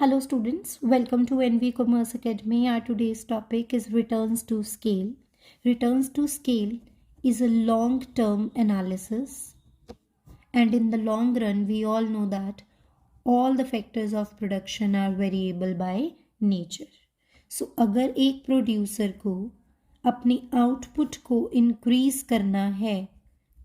Hello students, welcome to NV Commerce Academy. Our today's topic is returns to scale. Returns to scale is a long-term analysis, and in the long run we all know that all the factors of production are variable by nature. So अगर एक producer को अपनी output को increase करना है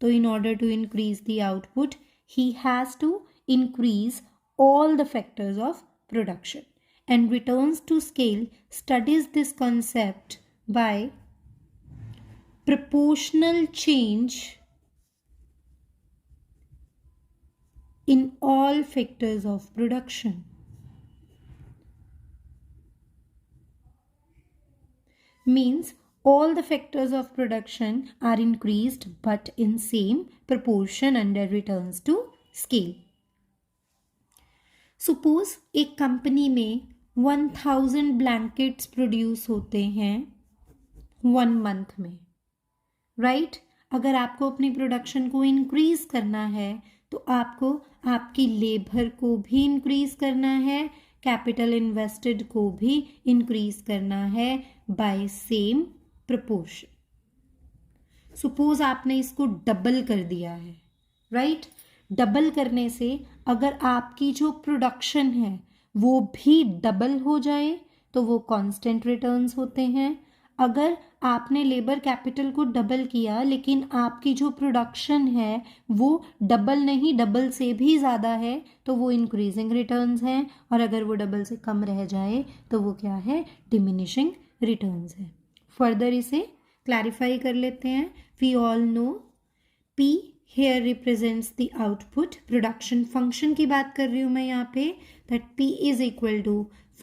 तो in order to increase the output he has to increase all the factors of production, and returns to scale studies this concept by proportional change in all factors of production. Means all the factors of production are increased but in same proportion under returns to scale. Suppose एक company में 1000 blankets produce होते हैं 1 month में, right? अगर आपको अपनी production को increase करना है तो आपको आपकी लेबर को भी इंक्रीज करना है, कैपिटल इन्वेस्टेड को भी इंक्रीज करना है बाय सेम प्रोपोर्शन. सपोज आपने इसको डबल कर दिया है, राइट? डबल करने से अगर आपकी जो प्रोडक्शन है वो भी डबल हो जाए तो वो कांस्टेंट रिटर्न्स होते हैं. अगर आपने लेबर कैपिटल को डबल किया लेकिन आपकी जो प्रोडक्शन है वो डबल नहीं, डबल से भी ज़्यादा है तो वो इंक्रीजिंग रिटर्न्स हैं, और अगर वो डबल से कम रह जाए तो वो क्या है? डिमिनिशिंग रिटर्न्स है. फर्दर इसे क्लैरिफाई कर लेते हैं. We all know P here represents the output. प्रोडक्शन फंक्शन की बात कर रही हूँ मैं यहाँ पे, that P is equal to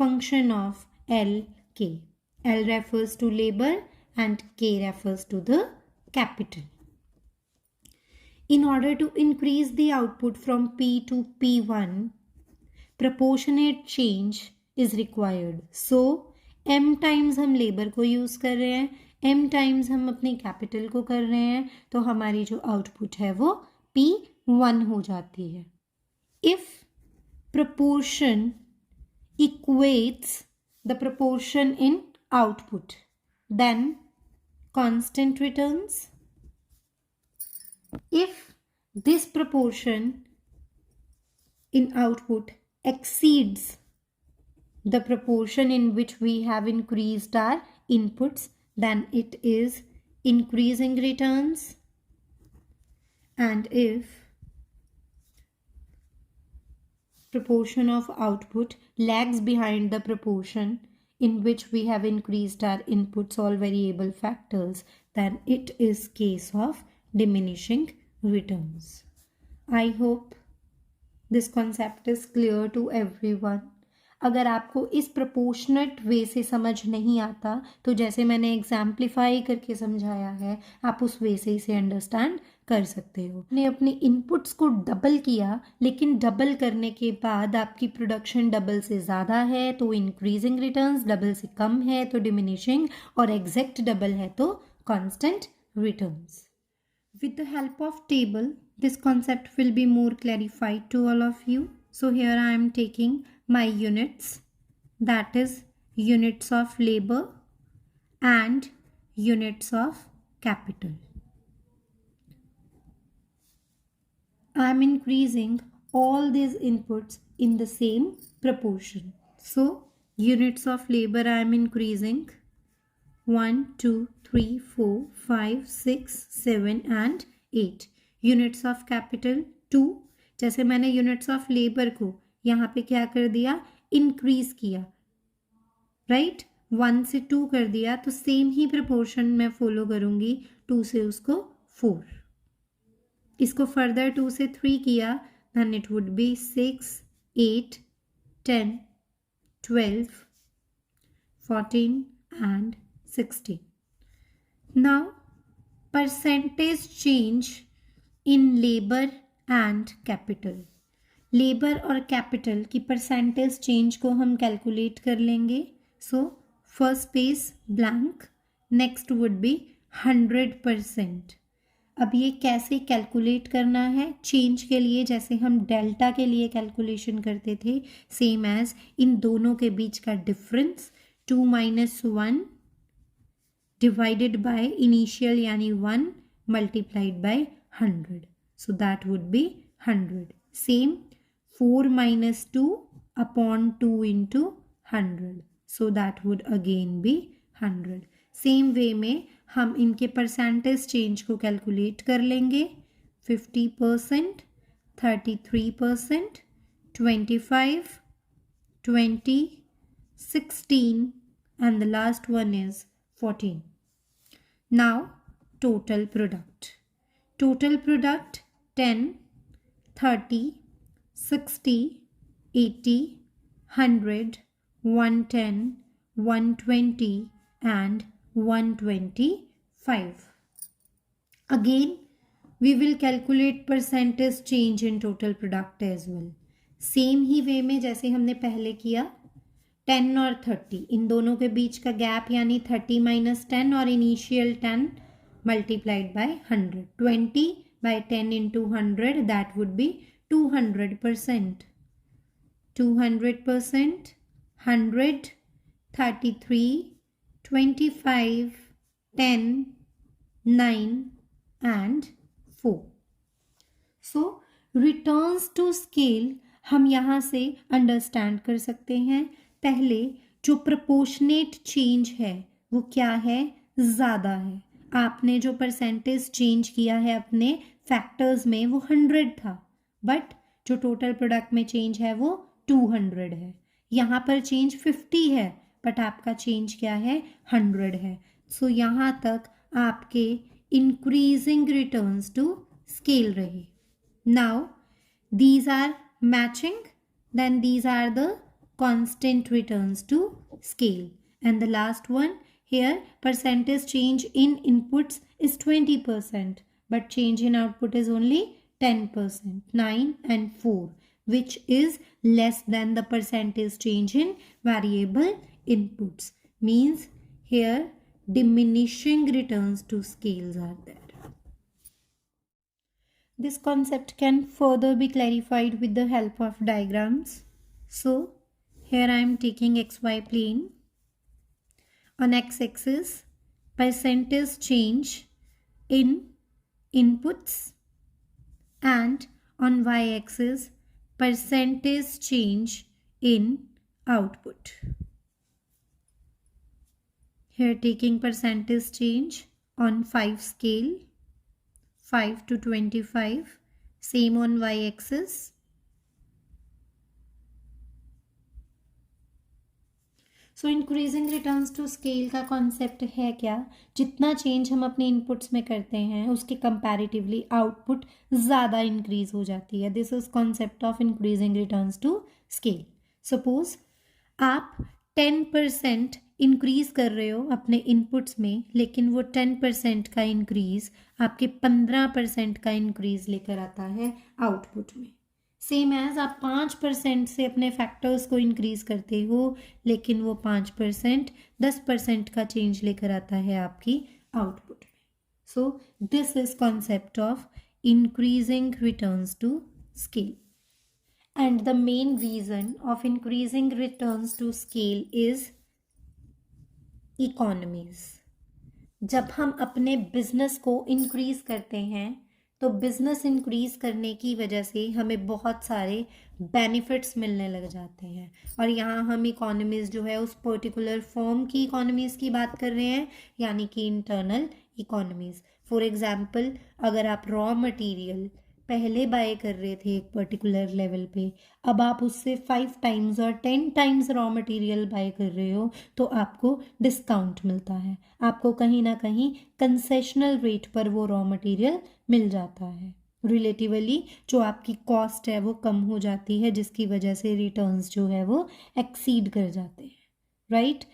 function of LK. L refers to labor and K refers to the capital. In order to increase the output from P to P1, proportionate change is required. So M times हम labour को use कर रहे हैं, M times हम अपनी capital को कर रहे हैं, तो हमारी जो आउटपुट है वो P1 हो जाती है. If proportion equates the proportion in output, then constant returns. If this proportion in output exceeds the proportion in which we have increased our inputs, then it is increasing returns. And if proportion of output lags behind the proportion in which we have increased our inputs, all variable factors, then it is case of diminishing returns. I hope this concept is clear to everyone. अगर आपको इस proportionate वे से समझ नहीं आता तो जैसे मैंने एग्जाम्प्लीफाई करके समझाया है आप उस वे से इसे अंडरस्टैंड कर सकते हो. ने अपने इनपुट्स को डबल किया लेकिन डबल करने के बाद आपकी प्रोडक्शन डबल से ज़्यादा है तो इंक्रीजिंग रिटर्न्स, डबल से कम है तो डिमिनिशिंग, और एग्जैक्ट डबल है तो constant returns. With the help of table, this concept will be more clarified to all of you. So here I am taking my units, that is units of labor and units of capital. I am increasing all these inputs in the same proportion. So units of labor I am increasing 1, 2, 3, 4, 5, 6, 7 and 8. Units of capital 2. जैसे मैंने units of labor को यहाँ पे क्या कर दिया? Increase किया, right? 1 से 2 कर दिया तो सेम ही प्रोपोर्शन मैं फॉलो करूँगी, 2 से उसको 4. इसको फर्दर 2 से 3 किया, then it would be 6, 8, 10, 12, 14 and 16. Now percentage change in labor and capital. Labour और कैपिटल की परसेंटेज चेंज को हम कैलकुलेट कर लेंगे. So first space blank, next would be 100%. अब ये कैसे कैलकुलेट करना है चेंज के लिए, जैसे हम डेल्टा के लिए कैलकुलेशन करते थे, सेम एज इन दोनों के बीच का डिफरेंस 2 - 1 डिवाइडेड बाय इनिशियल यानी 1 multiplied by 100, so that would be 100. Same 4 - 2 upon 2 into 100, so that would again be 100. Same way में हम इनके परसेंटेज चेंज को कैलकुलेट कर लेंगे. 50%, 33%, 25, 20, 16 and the last one is 14. Now total product. Total product 10, 30, 60, 80, 100, 110, 120 and 125. Again, we will calculate percentage change in total product as well. Same ही way में जैसे हमने पहले किया. 10 और 30 इन दोनों के बीच का गैप यानी 30 - 10 और initial 10 multiplied by 100. 20 by 10 into 100, that would be 200%. 200%, 100, 33, 25, 10, 9 and 4. So returns to scale हम यहाँ से अंडरस्टैंड कर सकते हैं. पहले जो प्रोपोर्शनेट चेंज है वो क्या है, ज़्यादा है. आपने जो परसेंटेज चेंज किया है अपने फैक्टर्स में वो 100 था, बट जो टोटल प्रोडक्ट में चेंज है वो 200 है. यहाँ पर चेंज 50 है बट आपका चेंज क्या है, 100 है. सो यहाँ तक आपके इंक्रीजिंग रिटर्न्स टू स्केल रहे. Now these are matching, then these are the constant returns to scale. And the last one here, percentage change in inputs is 20%, but change in output is only 10%, 9 and 4, which is less than the percentage change in variable inputs. Means here diminishing returns to scales are there. This concept can further be clarified with the help of diagrams. So here I am taking XY plane. On x-axis, percentage change in inputs, and on y-axis, percentage change in output. Here taking percentage change on 5 scale. 5 to 25, same on y-axis. So increasing returns to scale का concept है क्या, जितना change हम अपने inputs में करते हैं उसके कंपैरेटिवली आउटपुट ज़्यादा इंक्रीज हो जाती है. This is concept of increasing returns to scale. Suppose आप 10% इंक्रीज कर रहे हो अपने इनपुट्स में, लेकिन वो 10% का इंक्रीज आपके 15% का इंक्रीज लेकर आता है आउटपुट में. सेम एज आप 5% से अपने फैक्टर्स को इंक्रीज करते हो, लेकिन वो 5% 10% का चेंज लेकर आता है आपकी आउटपुट में. So this is concept of increasing returns to scale. And the main reason of increasing returns to scale is economies. जब हम अपने बिजनेस को इंक्रीज करते हैं तो बिजनेस इंक्रीज करने की वजह से हमें बहुत सारे बेनिफिट्स मिलने लग जाते हैं. और यहाँ हम इकोनॉमीज जो है उस पर्टिकुलर फर्म की इकोनॉमीज की बात कर रहे हैं, यानी कि इंटरनल इकोनॉमीज. फॉर एग्जाम्पल, अगर आप रॉ मटेरियल पहले बाय कर रहे थे एक पर्टिकुलर लेवल पे, अब आप उससे 5 टाइम्स और 10 टाइम्स रॉ मटेरियल बाय कर रहे हो तो आपको डिस्काउंट मिलता है. आपको कहीं ना कहीं कंसेशनल रेट पर वो रॉ मटेरियल मिल जाता है. रिलेटिवली जो आपकी कॉस्ट है वो कम हो जाती है, जिसकी वजह से रिटर्न्स जो है वो एक्सीड कर जाते हैं. राइट.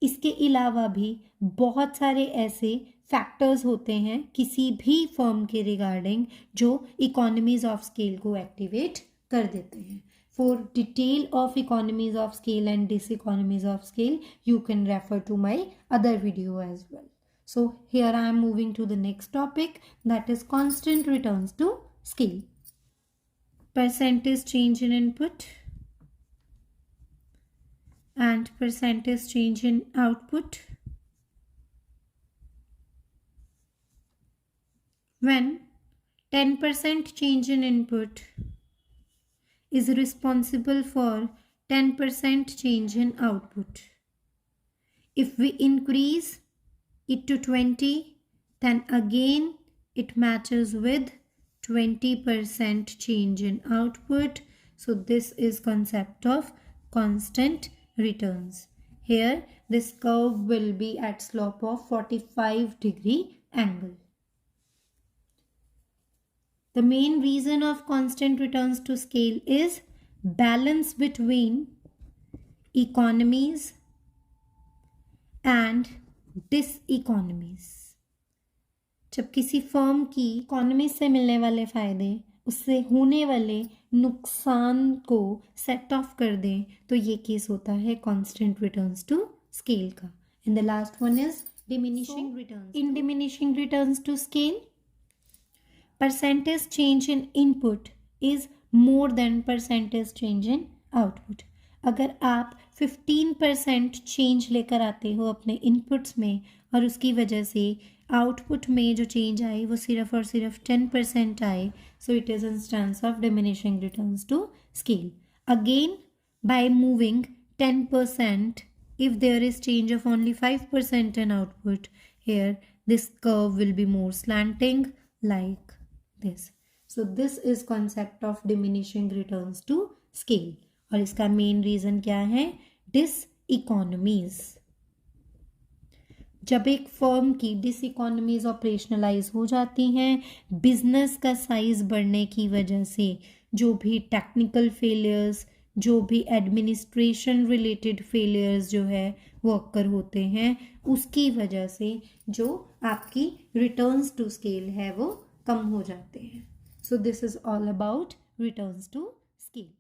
इसके अलावा भी बहुत सारे ऐसे फैक्टर्स होते हैं किसी भी फर्म के रिगार्डिंग जो इकोनॉमीज ऑफ स्केल को एक्टिवेट कर देते हैं. For detail of economies of scale and diseconomies of scale you can refer to my other video as well. So here I am moving to the next topic, that is constant returns to scale. Percentage change in input and percentage change in output. When 10% change in input is responsible for 10% change in output. If we increase it to 20, then again it matches with 20% change in output. So this is concept of constant returns. Here this curve will be at slope of 45-degree angle. The main reason of constant returns to scale is balance between economies and डिसइकोनॉमीज. जब किसी firm की economy से मिलने वाले फायदे उससे होने वाले नुकसान को सेट ऑफ कर दें तो ये केस होता है कांस्टेंट रिटर्न्स टू स्केल का. And the last one is diminishing returns. In diminishing returns to scale, percentage change in input is more than percentage change in output. अगर आप 15% चेंज लेकर आते हो अपने इनपुट्स में और उसकी वजह से आउटपुट में जो चेंज आई वो सिर्फ और सिर्फ 10% आए, so it is instance of diminishing returns to scale. Again by moving 10%, if there is change of only 5% in output, here this curve will be more slanting like this. So this is concept of diminishing returns to scale. और इसका main reason क्या है? डिसइकोनॉमीज. जब एक firm की डिसइकोनॉमीज operationalise हो जाती हैं, बिजनेस का साइज बढ़ने की वजह से जो भी टेक्निकल फेलियर्स, जो भी एडमिनिस्ट्रेशन रिलेटेड फेलियर्स जो है वो अक्कर होते हैं, उसकी वजह से जो आपकी रिटर्न्स टू स्केल है वो कम हो जाते हैं. So this is all about returns to scale.